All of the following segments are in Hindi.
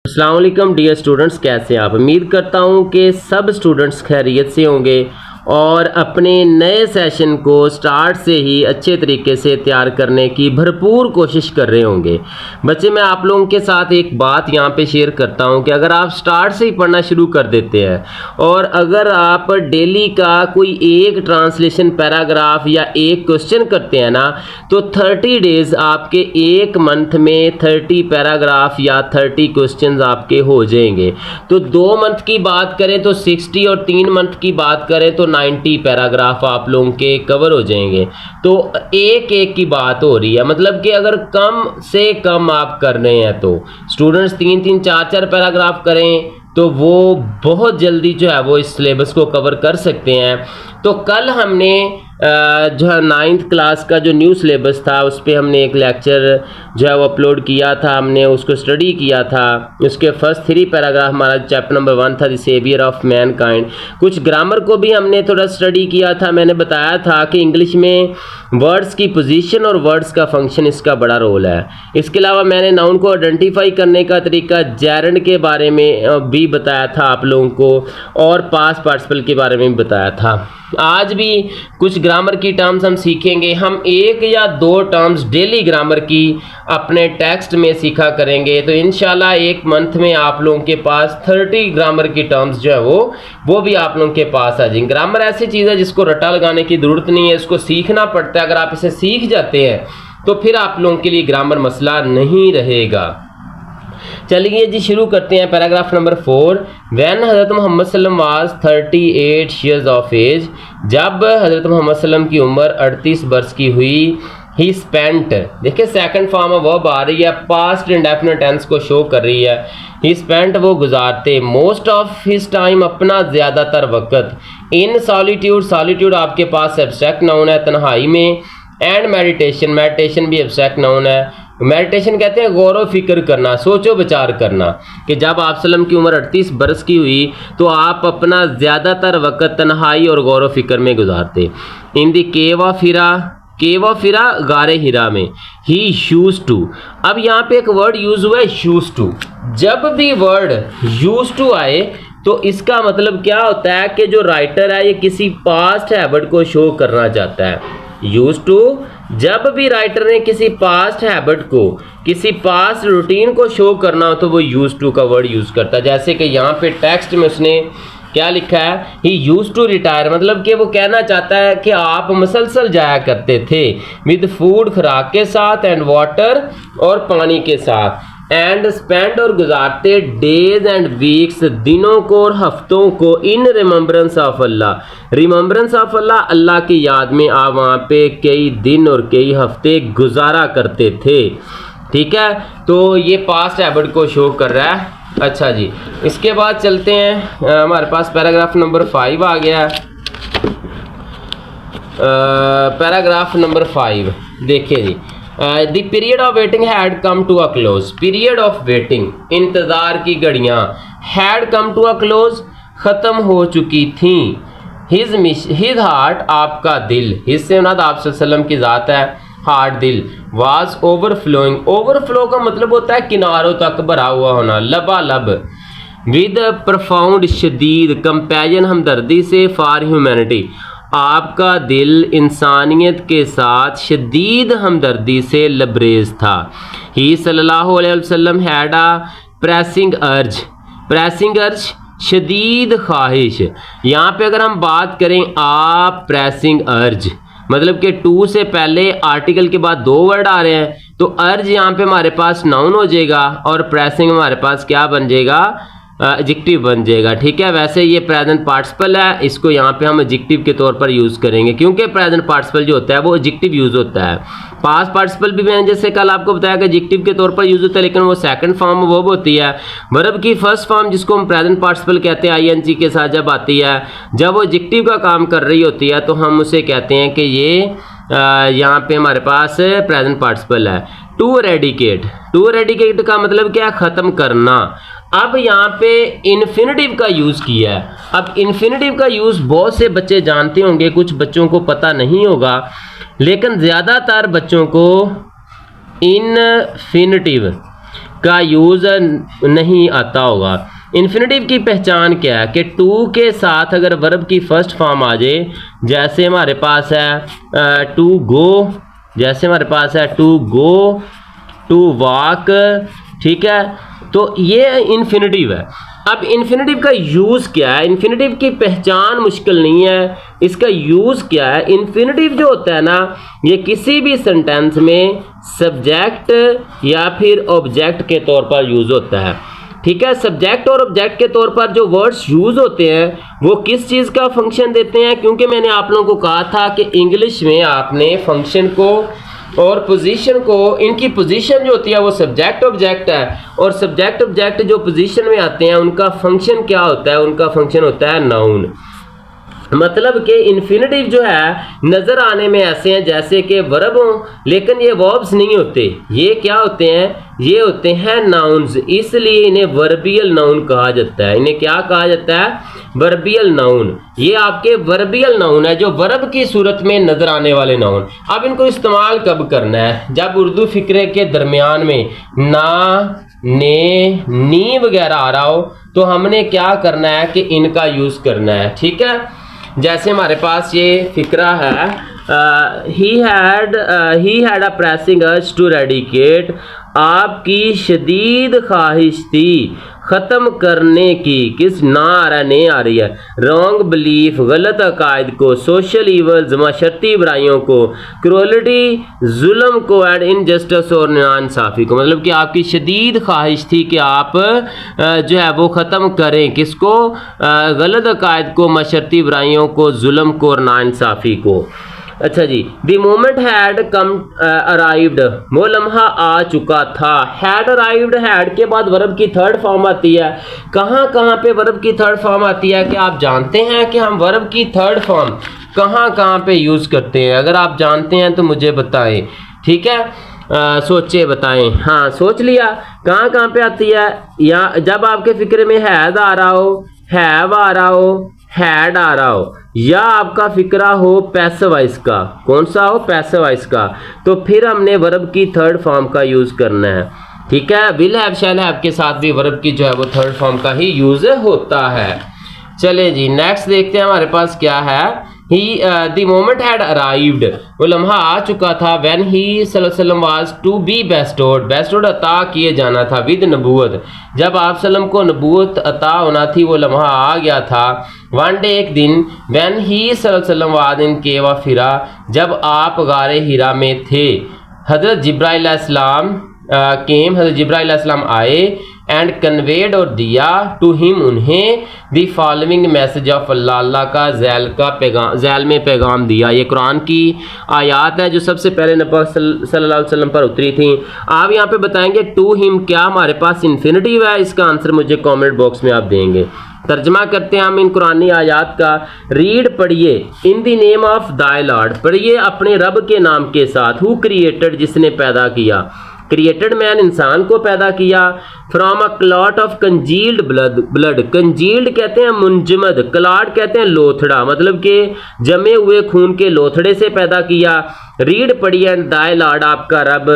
अस्सलाम वालेकुम डियर स्टूडेंट्स, कैसे हैं आप। उम्मीद करता हूं कि सब स्टूडेंट्स खैरियत से होंगे और अपने नए सेशन को स्टार्ट से ही अच्छे तरीके से तैयार करने की भरपूर कोशिश कर रहे होंगे। बच्चे, मैं आप लोगों के साथ एक बात यहाँ पे शेयर करता हूँ कि अगर आप स्टार्ट से ही पढ़ना शुरू कर देते हैं और अगर आप डेली का कोई एक ट्रांसलेशन पैराग्राफ या एक क्वेश्चन करते हैं ना, तो 30 डेज आपके एक मंथ में 30 पैराग्राफ या 30 क्वेश्चंस आपके हो जाएंगे। तो 2 मंथ की बात करें तो 60 और 3 मंथ की बात करें तो 90 पैराग्राफ आप लोगों के कवर हो जाएंगे। तो एक एक की बात हो रही है, मतलब कि अगर कम से कम आप कर रहे हैं तो स्टूडेंट्स 3-3 4-4 पैराग्राफ करें तो वो बहुत जल्दी जो है वो इस सिलेबस को कवर कर सकते हैं। तो कल हमने जो है 9th क्लास का जो न्यू सिलेबस था उस पर हमने एक लेक्चर जो है वो अपलोड किया था, हमने उसको स्टडी किया था। उसके फर्स्ट 3 पैराग्राफ हमारा चैप्टर नंबर 1 था, द सेवियर ऑफ मैनकाइंड। कुछ ग्रामर को भी हमने थोड़ा स्टडी किया था। मैंने बताया था कि इंग्लिश में वर्ड्स की पोजीशन और वर्ड्स का फंक्शन, इसका बड़ा रोल है। इसके अलावा मैंने नाउन को आइडेंटिफाई करने का तरीका, जेरेंड के बारे में भी बताया था आप लोगों को, और पास्ट पार्टिसिपल के बारे में भी बताया था। आज भी कुछ ग्रामर की टर्म्स हम सीखेंगे। हम 1 या 2 टर्म्स डेली ग्रामर की अपने टेक्स्ट में सीखा करेंगे। तो इंशाल्लाह एक मंथ में आप लोगों के पास 30 ग्रामर की टर्म्स जो है वो भी आप लोगों के पास आ जाएंगे। ग्रामर ऐसी चीज़ है जिसको रट्टा लगाने की ज़रूरत नहीं है, इसको सीखना पड़ता है। अगर आप इसे सीख जाते हैं तो फिर आप लोगों के लिए ग्रामर मसला नहीं रहेगा। चलिए जी, शुरू करते हैं। Paragraph number 4। When Hazrat Mohammad सल्लम वाज 38 ईयर्स ऑफ एज, जब हज़रत मोहम्मद सल्लम की उम्र 38 वर्ष की हुई, ही स्पेंट, देखिए सेकंड फॉर्म ऑफ वर्ब आ रही है, पास्ट इंडेफिनिट टेंस को शो कर रही है। ही स्पेंट, वो गुजारते, मोस्ट ऑफ हिज टाइम, अपना ज़्यादातर वक़्त, इन सॉलिट्यूड, सॉलिट्यूड आपके पास एब्स्ट्रैक्ट नाउन है, तन्हाई में, एंड मेडिटेशन, मेडिटेशन भी एब्स्ट्रैक्ट नाउन है। मेडिटेशन कहते हैं गौर व फिक्र करना, सोचो विचार करना, कि जब आप सल्लम की उम्र 38 बरस की हुई तो आप अपना ज़्यादातर वक़्त तन्हाई और गौर व फिक्र में गुजारते। इन दी केव ऑफ हिरा, केव ऑफ हिरा गारे हिरा में, ही यूज्ड टू। अब यहाँ पे एक वर्ड यूज़ हुआ है यूज्ड टू। जब भी वर्ड यूज्ड टू आए तो इसका मतलब क्या होता है कि जो राइटर है ये किसी पास्ट हैबिट को शो करना चाहता है। यूज्ड टू, जब भी राइटर ने किसी पास्ट हैबिट को, किसी पास्ट रूटीन को शो करना हो तो वो यूज्ड टू का वर्ड यूज़ करता है। जैसे कि यहाँ पे टेक्स्ट में उसने क्या लिखा है, ही यूज्ड टू रिटायर, मतलब कि वो कहना चाहता है कि आप मुसलसल जाया करते थे, विद फूड, खुराक के साथ, एंड वाटर, और पानी के साथ, एंड स्पेंड, और गुजारते, डेज एंड वीक्स, दिनों को और हफ्तों को, in remembrance of Allah, remembrance of Allah, Allah की याद में आप वहाँ पे कई दिन और कई हफ्ते गुजारा करते थे। ठीक है, तो ये पास्ट हैबिट को शो कर रहा है। अच्छा जी, इसके बाद चलते हैं, हमारे पास पैराग्राफ नंबर 5 आ गया है। पैराग्राफ नंबर 5 देखिए जी, the period of waiting had come to a close, period of waiting, इंतज़ार की घड़ियाँ, had come to a close, ख़त्म हो चुकी थी। हिज हार्ट, आपका दिल, हिज से मुराद आप सल्लल्लाहु अलैहि वसल्लम की ज़ात है, हार्ट दिल, वाज ओवरफ्लोइंग, ओवरफ्लो का मतलब होता है किनारों तक भरा हुआ होना, लबालब, विद प्रोफाउंड, शदीद, कंपैशन, हमदर्दी से, फॉर ह्यूमैनिटी, आपका दिल इंसानियत के साथ शदीद हमदर्दी से लबरेज था। ही सल्लल्लाहु अलैहि वसल्लम हैड अ प्रेसिंग अर्ज, प्रेसिंग अर्ज शदीद ख्वाहिश। यहाँ पे अगर हम बात करें आप प्रेसिंग अर्ज, मतलब कि टू से पहले आर्टिकल के बाद 2 वर्ड आ रहे हैं, तो अर्ज यहाँ पे हमारे पास नाउन हो जाएगा और प्रेसिंग हमारे पास क्या बन जाएगा, एडजेक्टिव बन जाएगा। ठीक है, वैसे ये प्रेजेंट पार्टिसिपल है, इसको यहाँ पे हम एडजेक्टिव के तौर पर यूज़ करेंगे क्योंकि प्रेजेंट पार्टिसिपल जो होता है वो एडजेक्टिव यूज़ होता है। पास्ट पार्टिसिपल भी मैंने जैसे कल आपको बताया कि एडजेक्टिव के तौर पर यूज़ होता है, लेकिन वो सेकंड फॉर्म वर्ब होती है। वर्ब की फर्स्ट फॉर्म जिसको हम प्रेजेंट पार्टिसिपल कहते हैं, आईएनजी के साथ जब आती है, जब वो एडजेक्टिव का काम कर रही होती है तो हम उसे कहते हैं कि ये यहाँ पे हमारे पास प्रेजेंट पार्टिसिपल है। टू रेडिकेट, टू रेडिकेट का मतलब क्या है, ख़त्म करना। अब यहाँ पे इन्फिनेटिव का यूज़ किया है। अब इन्फिनेटिव का यूज़ बहुत से बच्चे जानते होंगे, कुछ बच्चों को पता नहीं होगा, लेकिन ज़्यादातर बच्चों को इन्फिनेटिव का यूज़ नहीं आता होगा। इन्फिनेटिव की पहचान क्या है कि टू के साथ अगर वर्ब की फर्स्ट फॉर्म आ जाए, जैसे हमारे पास है टू गो, जैसे हमारे पास है टू गो, टू वॉक, ठीक है, तो ये इन्फिनेटिव है। अब इन्फिनेटिव का यूज़ क्या है? इन्फिनेटिव की पहचान मुश्किल नहीं है, इसका यूज़ क्या है? इन्फिनेटिव जो होता है ना, ये किसी भी सेंटेंस में सब्जेक्ट या फिर ऑब्जेक्ट के तौर पर यूज़ होता है, ठीक है। सब्जेक्ट और ऑब्जेक्ट के तौर पर जो वर्ड्स यूज़ होते हैं वो किस चीज़ का फंक्शन देते हैं? क्योंकि मैंने आप लोगों को कहा था कि इंग्लिश में आपने फंक्शन को और पोजीशन को, इनकी पोजीशन जो होती है वो सब्जेक्ट ऑब्जेक्ट है, और सब्जेक्ट ऑब्जेक्ट जो पोजीशन में आते हैं उनका फंक्शन क्या होता है? उनका फंक्शन होता है नाउन। मतलब कि इन्फिनेटिव जो है नज़र आने में ऐसे हैं जैसे कि वर्ब हों, लेकिन ये वर्ब्स नहीं होते, ये क्या होते हैं? ये होते हैं नाउन्स, इसलिए इन्हें वर्बियल नाउन कहा जाता है। इन्हें क्या कहा जाता है? वर्बियल नाउन। ये आपके वर्बियल नाउन है, जो वर्ब की सूरत में नज़र आने वाले नाउन। अब इनको इस्तेमाल कब करना है? जब उर्दू फिक्रे के दरमियान में ना, ने, नी वगैरह आ रहा हो तो हमने क्या करना है कि इनका यूज़ करना है, ठीक है। जैसे हमारे पास ये फिक्रा है, he had a pressing urge to eradicate, आपकी शदीद ख्वाहिश थी ख़त्म करने की, किस ना आ रहा, नहीं आ रही है, रॉन्ग बिलीफ, गलत अकायद को, सोशल ईवल्स, माशरती बुराइयों को, क्रूअलिटी, जुल्म को, एंड इनजस्टिस और नाइंसाफ़ी को। मतलब कि आपकी शदीद ख्वाहिश थी कि आप जो है वो ख़त्म करें किसको? गलत अकायद को, माशरती बुराइयों को, जुल्म को और नाइंसाफ़ी को। अच्छा जी, the moment had come arrived, वो लम्हा आ चुका था। हैड अराइव्ड, हैड के बाद वर्ब की थर्ड फॉर्म आती है। कहाँ कहाँ पे वर्ब की थर्ड फॉर्म आती है? कि आप जानते हैं कि हम वर्ब की थर्ड फॉर्म कहाँ कहाँ पे यूज़ करते हैं? अगर आप जानते हैं तो मुझे बताएं, ठीक है। सोचे बताएं। हाँ, सोच लिया कहाँ कहाँ पे आती है? या जब आपके फिक्रे में हैज़ आ रहा हो, हैव आ रहा हो, हैड आ रहा हो, या आपका फिक्रा हो पैसिव वॉइस का, कौन सा हो? पैसिव वॉइस का, तो फिर हमने वर्ब की थर्ड फॉर्म का यूज़ करना है, ठीक है। विल हैव, शैल हैव के साथ भी वर्ब की जो है वो थर्ड फॉर्म का ही यूज़ होता है। चले जी, नेक्स्ट देखते हैं हमारे पास क्या है। ही द मोमेंट हैड अराइव्ड, वो लम्हा आ चुका था। व्हेन ही सल्लल्लाहु अलैहि वसल्लम was to be bestowed, bestowed अता किए जाना था, विद नबूवत, जब आप सल्लम को नबूवत अता होना थी वो लम्हा आ गया था। वन डे, एक दिन, व्हेन ही सल्लल्लाहु अलैहि वसल्लम वाज इन केव ऑफ हिरा, जब आप गारे हिरा में थे, हज़रत जिब्राइल अलैहिस्सलाम केम, हज़रत जिब्राइल अलैहिस्सलाम आए, एंड कन्वेड और दिया टू हिम उन्हें, the following message of Allah, अल्लाह का ज़ैल का पैगाम, ज़ैल में पैगाम दिया। ये कुरान की आयत है जो सबसे पहले नबी सल्लल्लाहु अलैहि वसल्लम पर उतरी थी। आप यहाँ पे बताएंगे टू हिम क्या हमारे पास इन्फिनेटिव है? इसका आंसर मुझे कमेंट बॉक्स में आप देंगे। तर्जमा करते हैं हम इन कुरानी आयात का। रीड, पढ़िए, in the name of thy Lord, पढ़िए अपने रब के नाम के साथ। हु क्रिएटेड, जिसने पैदा किया, क्रिएटेड मैन, इंसान को पैदा किया। From a clot of congealed blood, congealed कहते हैं मुंजमद, क्लॉट कहते हैं लोथड़ा, मतलब कि जमे हुए खून के लोथड़े से पैदा किया। रीड, पढ़िए, एंड दाई लॉर्ड, आपका रब,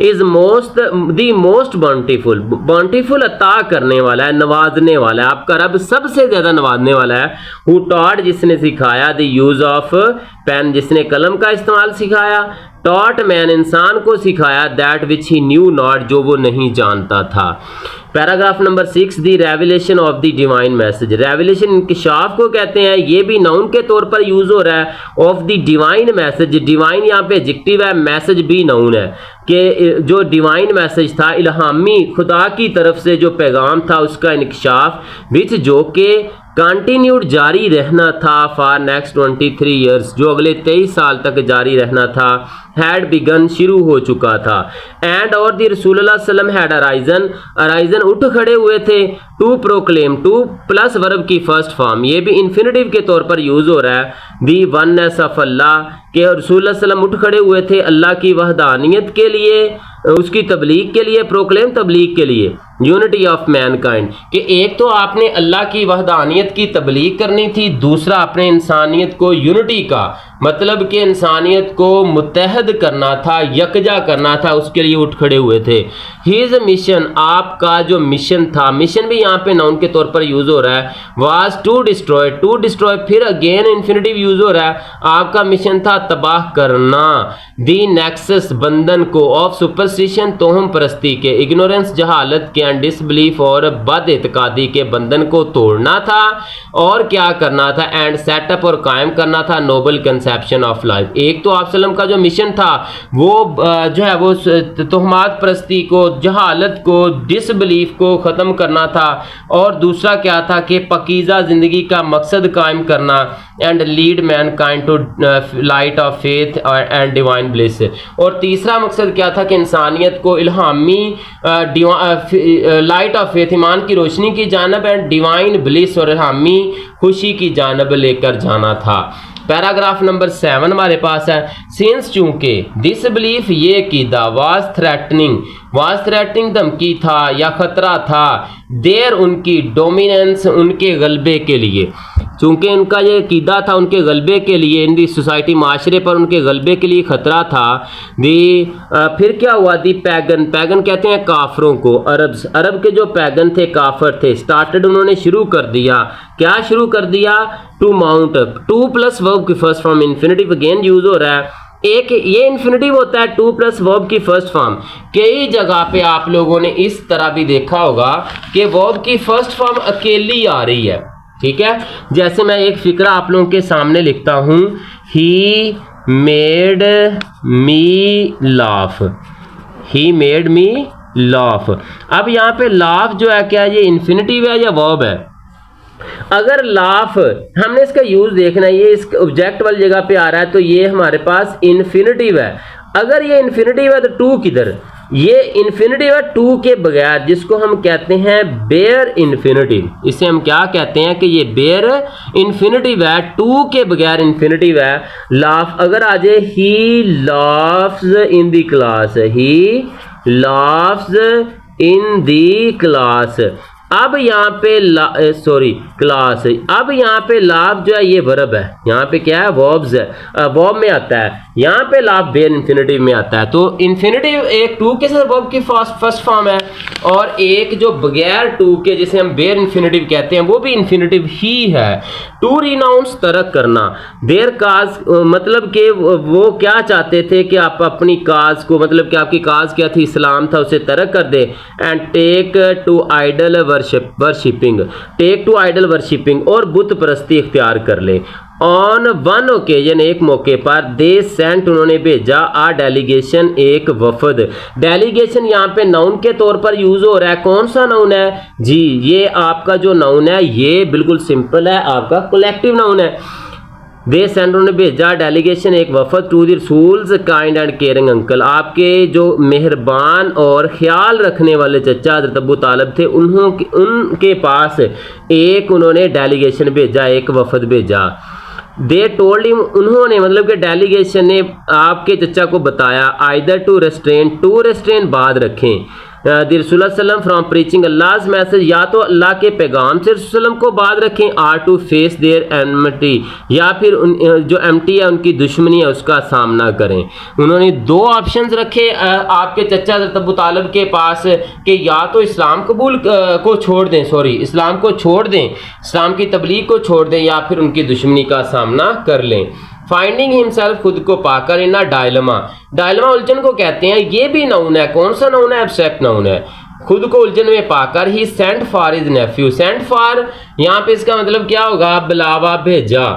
is most the most bountiful, bountiful अता करने वाला है, नवाजने वाला है, आपका रब सबसे ज्यादा नवाजने वाला है। हु टॉट, जिसने सिखाया, द यूज ऑफ पेन, जिसने कलम का इस्तेमाल सिखाया। टॉट मैन, इंसान को सिखाया, that which he knew not, जो वो नहीं जानता था। Paragraph number 6, the revelation of the divine message, revelation इंकिशाफ को कहते हैं, ये भी नाउन के तौर पर यूज हो रहा है। Of the divine message, divine यहाँ पे एडजेक्टिव है, मैसेज भी नाउन है, कि जो डिवाइन मैसेज था, इल्हामी, खुदा की तरफ से जो पैगाम था उसका इंकिशाफ, विच, जो के कंटिन्यूड, जारी रहना था, फॉर नेक्स्ट 23 ईयर्स, जो अगले 23 साल तक जारी रहना था। हैड बिगन, शुरू हो चुका था। एंड और दी रसूलुल्लाह सल्लम हैड अराइजन, अराइजन उठ खड़े हुए थे। To proclaim, to plus verb की फर्स्ट फॉर्म, ये भी इन्फिनेटिव के तौर पर यूज हो रहा है। दी वननेस ऑफ अल्लाह, के रसूलुल्लाह सल्लम उठ खड़े हुए थे अल्लाह की वहदानियत के लिए, उसकी तबलीग के लिए, प्रोक्लेम तबलीग के लिए। यूनिटी ऑफ मैनकाइंड, कि एक तो आपने अल्लाह की वहदानियत की तबलीग करनी थी, दूसरा आपने इंसानियत को यूनिटी का मतलब कि इंसानियत को मुत्तहद करना था, यकजा करना था, उसके लिए उठ खड़े हुए थे। हिज मिशन, आपका जो मिशन था, मिशन भी यहाँ पे नाउन के तौर पर यूज हो रहा है, was to destroy, to destroy फिर अगेन इन्फिनिटिव यूज हो रहा है, आपका मिशन था तबाह करना, दी नेक्सस बंधन को, ऑफ सुपरस्टिशन तोहम परस्ती के, इग्नोरेंस जहालत के, एंड डिसबिलीफ और बद एतकादी के बंधन को तोड़ना था, और क्या करना था, एंड सेटअप और कायम करना था नोबल कंसेप्शन ऑफ लाइफ। एक तो आप सल्लम का जो मिशन था वो जो है वो तोहमात परस्ती को, जहालत को, डिसबिलीफ को ख़त्म करना था, और दूसरा क्या था कि पकीज़ा ज़िंदगी का मकसद कायम करना, and lead mankind to light of faith and divine bliss, और तीसरा मकसद क्या था कि इंसानियत को इल्हामी लाइट ऑफ फेथ, ईमान की रोशनी की जानब, एंड डिवाइन ब्लिस और इल्हामी खुशी की जानब लेकर जाना था। पैराग्राफ नंबर 7 हमारे पास है, सिंस चूंकि डिसबिलीफ ये कीदा, वाज थ्रेटनिंग धमकी था या खतरा था, देर उनकी डोमिनेंस उनके गलबे के लिए, चूंकि उनका ये कीदा था उनके गलबे के लिए, इन दी सोसाइटी माशरे पर उनके गलबे के लिए खतरा था। फिर क्या हुआ, दी पैगन कहते हैं काफरों को, अरब के जो पैगन थे, काफर थे, स्टार्टेड उन्होंने शुरू कर दिया, क्या शुरू कर दिया, to mount, to plus verb की first form infinitive again use हो रहा है, एक ये इन्फिनिटिव होता है टू प्लस वर्ब की फर्स्ट फॉर्म। कई जगह पे आप लोगों ने इस तरह भी देखा होगा कि वर्ब की फर्स्ट फॉर्म अकेली आ रही है, ठीक है। जैसे मैं एक फिक्रा आप लोगों के सामने लिखता हूं, he made me laugh, he made me laugh. अब यहाँ पे लाफ जो है क्या ये इन्फिनिटिव है या वर्ब है? अगर लाफ हमने इसका यूज देखना है, ये इस ऑब्जेक्ट वाली जगह पे आ रहा है तो ये हमारे पास इन्फिनिटिव है। अगर ये इन्फिनिटिव है तो टू किधर? ये इन्फिनिटिव है टू के बगैर, जिसको हम कहते हैं बेयर इन्फिनिटिव। इसे हम क्या कहते हैं कि ये बेयर इन्फिनिटिव है, टू के बगैर इन्फिनिटिव है। लाफ अगर आ जाए, ही लाफ्स इन दी क्लास, ही लाफ्स इन दी क्लास। अब यहाँ पे क्लास, अब यहाँ पे लाफ जो है ये वर्ब है, यहाँ पे क्या है, वर्ब्स है, वर्ब में आता है, यहाँ पे लाफ बेयर इन्फिनिटिव में आता है। तो इन्फिनिटिव एक टू के साथ वर्ब की फर्स्ट फॉर्म है, और एक जो बगैर टू के जिसे हम बेयर इन्फिनिटिव कहते हैं वो भी इन्फिनिटिव ही है। टू रिनाउंस तरक करना, देयर काज मतलब कि वो क्या चाहते थे कि आप अपनी काज को, मतलब कि आपकी काज क्या थी, इस्लाम था, उसे तरक कर दे। And take to idol worshipping, take to idol worshipping, और बुत परस्ती इख्तियार कर ले। ऑन वन ओकेजन एक मौके पर, दे सेंट उन्होंने भेजा, आ डेलीगेशन एक वफद। डेलीगेशन यहाँ पे नाउन के तौर पर यूज हो रहा है, कौन सा नाउन है जी, ये आपका जो नाउन है ये बिल्कुल सिंपल है, आपका कलेक्टिव नाउन है। दे सेंट उन्होंने भेजा, डेलीगेशन एक वफद, to the Rasool's kind and caring uncle, आपके जो मेहरबान और ख्याल रखने वाले चचा हज़रत अबू तालिब थे, उनके पास एक उन्होंने डेलीगेशन भेजा, एक वफद भेजा। दे टोल्ड हिम, उन्होंने मतलब कि डेलीगेशन ने आपके चचा को बताया, आइदर टू रेस्ट्रेन बाद रखें, दी रसूल सल्लम फ्रॉम प्रीचिंग अल्लाह's मैसेज, या तो अल्लाह के पैगाम से रसूल को बाद रखें, are to face their enmity, या फिर जो एमटी है उनकी दुश्मनी है उसका सामना करें। उन्होंने दो ऑप्शंस रखे आपके चचा हज़रत अबू तालिब के पास कि या तो इस्लाम कबूल को छोड़ दें, इस्लाम को छोड़ दें, इस्लाम की तबलीग को छोड़ दें, या फिर उनकी दुश्मनी का सामना कर लें। फाइंडिंग हिमसेल्फ, खुद को पाकर, इन डायलमा उलझन को कहते हैं, ये भी नाउन है, कौन सा नाउन है, एब्स्ट्रैक्ट नाउन है। खुद को उलझन में पाकर, he sent for his nephew, sent for यहाँ पे इसका मतलब क्या होगा, बुलावा भेजा,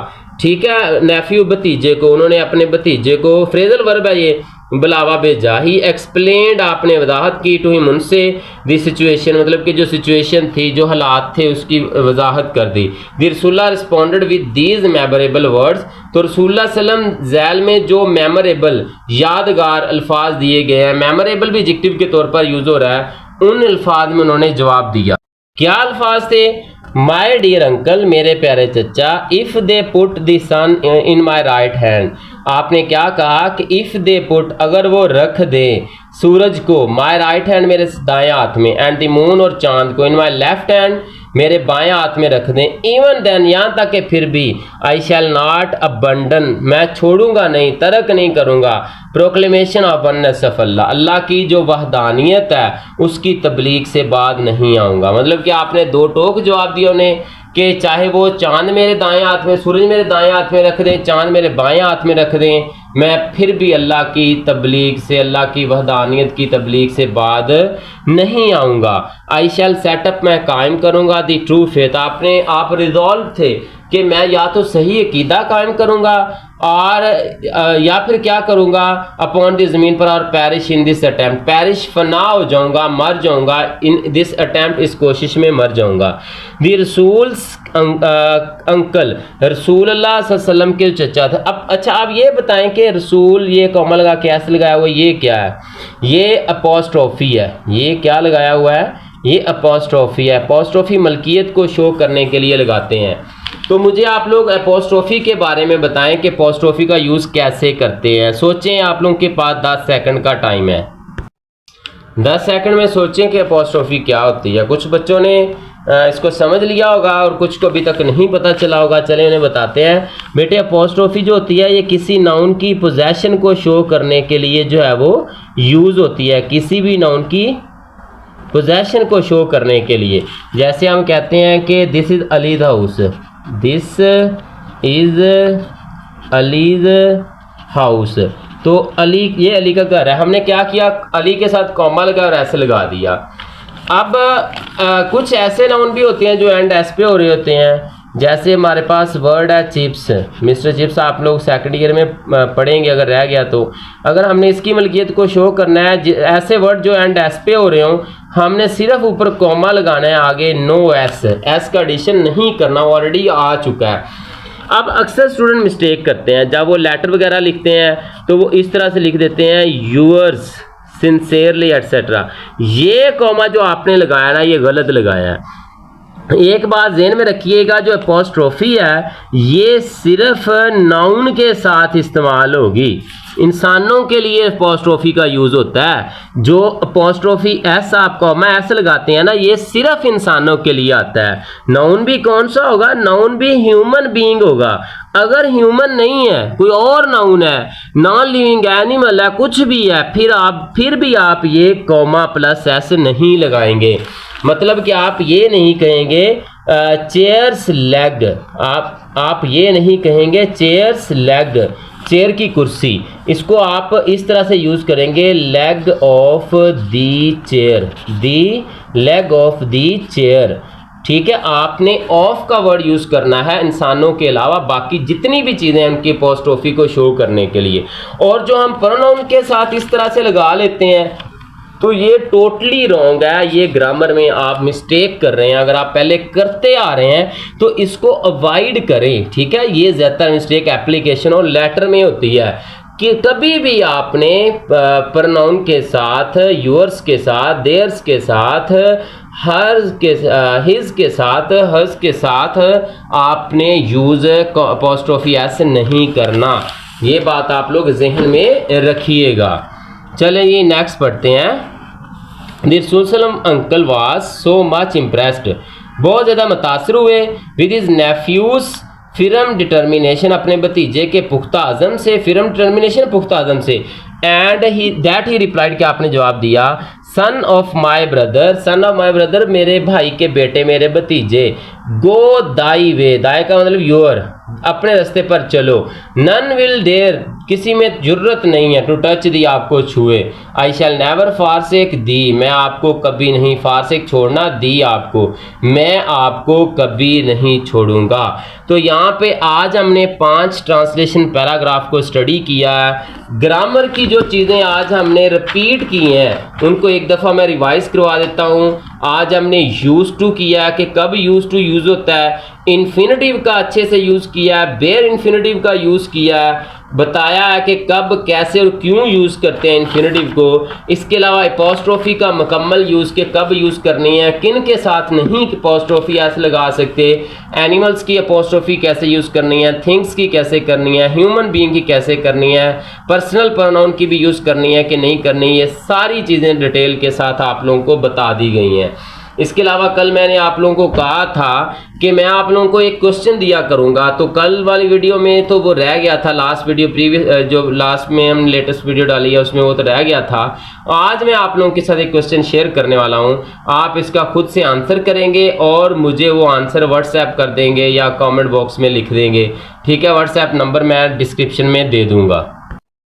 ठीक है, नेफ्यू भतीजे को, उन्होंने अपने भतीजे को, फ्रेजल वर्ब है ये, बुलावा भेजा। ही एक्सप्लेन्ड, आपने वजाहत की, टू हिम उनसे, दी सिचुएशन मतलब कि जो सिचुएशन थी, जो हालात थे उसकी वजाहत कर दी। दी रसूलुल्लाह responded with these memorable words, तो रसूलुल्लाह सल्लम झैल में जो मेमोरेबल यादगार अल्फाज दिए गए हैं, मेमोरेबल भी एडजेक्टिव के तौर पर यूज हो रहा है, उन अल्फाज में उन्होंने जवाब दिया। क्या अल्फाज थे? माय डियर अंकल, मेरे प्यारे चचा, if they put the sun in my right hand, आपने क्या कहा कि इफ़ दे पुट, अगर वो रख दे सूरज को, माय राइट हैंड, मेरे दाएं हाथ में, एंड द मून, और चांद को, इन माय लेफ्ट हैंड, मेरे बाएं हाथ में रख दें, इवन देन, यहाँ तक कि फिर भी, आई शैल नॉट अबंडन, मैं छोड़ूंगा नहीं, तरक नहीं करूंगा, proclamation of oneness of Allah, Allah की जो वहदानियत है उसकी तबलीग से बाद नहीं आऊँगा। मतलब कि आपने दो टोक जवाब दिया उन्हें कि चाहे वो चांद मेरे दाएं हाथ में, सूरज मेरे दाएं हाथ में रख दें, चांद मेरे बाएं हाथ में रख दें, मैं फिर भी अल्लाह की तबलीग से, अल्लाह की वहदानियत की तबलीग से बाद नहीं आऊँगा। आई शैल सेटअप, मैं कायम करूँगा, दी ट्रू फेथ, आप रिजॉल्व थे कि मैं या तो सही अकीदा कायम करूँगा और या फिर क्या करूँगा, अपॉन दी ज़मीन पर, और perish in this attempt, perish फना हो जाऊँगा, मर जाऊँगा, इन दिस अटैम्प्ट, इस कोशिश में मर जाऊँगा। दी रसूल्स अंकल, रसूल अल्लाह सल्लल्लाहु अलैहि वसल्लम के चचा थे। अब अच्छा आप ये बताएं कि रसूल, ये कॉमा लगा के ऐसे लगाया हुआ, ये क्या है? ये अपोस्ट्रोफी है। ये क्या लगाया हुआ है? ये अपोस्ट्रोफी है। अपोस्ट्रोफी मलकियत को शो करने के लिए लगाते हैं। तो मुझे आप लोग अपोस्ट्रोफी के बारे में बताएं कि अपोस्ट्रोफी का यूज़ कैसे करते हैं। सोचें, आप लोगों के पास 10 सेकंड का टाइम है। 10 सेकंड में सोचें कि अपोस्ट्रोफी क्या होती है। कुछ बच्चों ने इसको समझ लिया होगा और कुछ को अभी तक नहीं पता चला होगा। चले उन्हें बताते हैं। बेटे, अपोस्ट्रोफी जो होती है ये किसी नाउन की पोजेशन को शो करने के लिए जो है वो यूज़ होती है। किसी भी नाउन की पोजेशन को शो करने के लिए, जैसे हम कहते हैं कि this is allies house, this is allies house, तो अली, ये अली का घर है। हमने क्या किया, अली के साथ कॉमा लगा और ऐसे लगा दिया। अब कुछ ऐसे नाउन भी होते हैं जो एंड एस पे हो रहे होते हैं। जैसे हमारे पास वर्ड है चिप्स, मिस्टर चिप्स, आप लोग सेकंड ईयर में पढ़ेंगे अगर रह गया तो। अगर हमने इसकी मलकियत को शो करना है, ऐसे वर्ड जो एंड एस पे हो रहे हों, हमने सिर्फ ऊपर कॉमा लगाना है, आगे नो एस, एस का एडिशन नहीं करना, ऑलरेडी आ चुका है। अब अक्सर स्टूडेंट मिस्टेक करते हैं, जब वो लेटर वगैरह लिखते हैं तो वो इस तरह से लिख देते हैं यूअर्स सिंसेरली एटसेट्रा। ये कॉमा जो आपने लगाया ना, ये गलत लगाया है। एक बात ज़हन में रखिएगा, जो अपोस्ट्रोफी है ये सिर्फ नाउन के साथ इस्तेमाल होगी। इंसानों के लिए अपोस्ट्रोफी का यूज़ होता है। जो अपोस्ट्रोफी एस आप कॉमा एस लगाते हैं ना, ये सिर्फ इंसानों के लिए आता है। नाउन भी कौन सा होगा? नाउन भी ह्यूमन बीइंग होगा। अगर ह्यूमन नहीं है, कोई और नाउन है, नॉन लिविंग एनिमल है, कुछ भी है, फिर भी आप ये कॉमा प्लस एस नहीं लगाएंगे। मतलब कि आप ये नहीं कहेंगे चेयर्स लेग, आप ये नहीं कहेंगे चेयर्स लेग, चेयर की कुर्सी, इसको आप इस तरह से यूज़ करेंगे leg of the chair, the leg of the chair. ठीक है, आपने ऑफ का वर्ड यूज़ करना है इंसानों के अलावा बाकी जितनी भी चीज़ें हैं उनकी अपोस्ट्रोफी को शो करने के लिए। और जो हम प्रोनाउन के साथ इस तरह से लगा लेते हैं तो ये टोटली रॉन्ग है। ये ग्रामर में आप मिस्टेक कर रहे हैं। अगर आप पहले करते आ रहे हैं तो इसको अवॉइड करें। ठीक है, ये ज़्यादातर मिस्टेक एप्लीकेशन और लेटर में होती है कि कभी भी आपने प्रोनाउन के साथ, यूअर्स के साथ, देयर्स के साथ, हर्स के, हिज के साथ, हर्स के साथ आपने यूज़ अपोस्ट्रोफी एस नहीं करना। ये बात आप लोग जहन में रखिएगा। चलें ये नेक्स्ट पढ़ते हैं। द रसूल uncle was so much impressed, बहुत ज़्यादा मुतासर हुए विद हिज नेफ्यूज फिरम डिटर्मिनेशन, अपने भतीजे के पुख्ता आज़म से, फिरम डिटर्मिनेशन पुख्ता आज़म से। एंड ही रिप्लाइड, कि आपने जवाब दिया, son of my brother, son of my brother, मेरे भाई के बेटे, मेरे भतीजे, गो दाई वे, दाई का मतलब योर, अपने रास्ते पर चलो, नन विल डेयर, किसी में जुर्रत नहीं है, टू टच दी, आपको छुए, आई शैल नेवर फारसेक दी, मैं आपको कभी नहीं, फारसेक छोड़ना, दी आपको, मैं आपको कभी नहीं छोड़ूंगा। तो यहाँ पे आज हमने 5 ट्रांसलेशन पैराग्राफ को स्टडी किया है। ग्रामर की जो चीज़ें आज हमने रिपीट की हैं उनको एक दफ़ा मैं रिवाइज करवा देता हूँ। आज हमने यूज टू किया कि कब यूज टू यूज़ होता है, इन्फिनेटिव का अच्छे से यूज़ किया है, बेयर इन्फिनेटिव का यूज़ किया है, बताया है कि कब कैसे और क्यों यूज़ करते हैं इन्फिनेटिव को। इसके अलावा अपोस्ट्रोफी का मुकम्मल यूज़ के कब यूज़ करनी है, किन के साथ नहीं अपोस्ट्रोफी ऐसे लगा सकते, एनिमल्स की अपोस्ट्रोफी कैसे यूज़ करनी है, थिंग्स की कैसे करनी है, ह्यूमन बीइंग की कैसे करनी है, पर्सनल प्रोनाउन की भी यूज़ करनी है कि नहीं करनी, ये सारी चीज़ें डिटेल के साथ आप लोगों को बता दी गई हैं। इसके अलावा कल मैंने आप लोगों को कहा था कि मैं आप लोगों को एक क्वेश्चन दिया करूंगा, तो कल वाली वीडियो में तो वो रह गया था, लास्ट वीडियो प्रीवियस जो लास्ट में हम लेटेस्ट वीडियो डाली है उसमें वो तो रह गया था। आज मैं आप लोगों के साथ एक क्वेश्चन शेयर करने वाला हूं, आप इसका खुद से आंसर करेंगे और मुझे वो आंसर व्हाट्सएप कर देंगे या कॉमेंट बॉक्स में लिख देंगे, ठीक है। व्हाट्सएप नंबर मैं डिस्क्रिप्शन में दे दूंगा।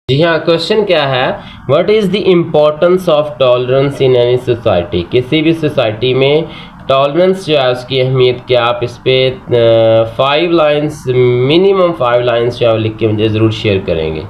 जी हाँ, क्वेश्चन क्या है, what is the importance of tolerance in any society. किसी भी सोसाइटी में टॉलरेंस जो है उसकी अहमियत क्या, आप इस पर 5 लाइन्स मिनिमम 5 लाइन्स जो है लिख के मुझे ज़रूर शेयर करेंगे।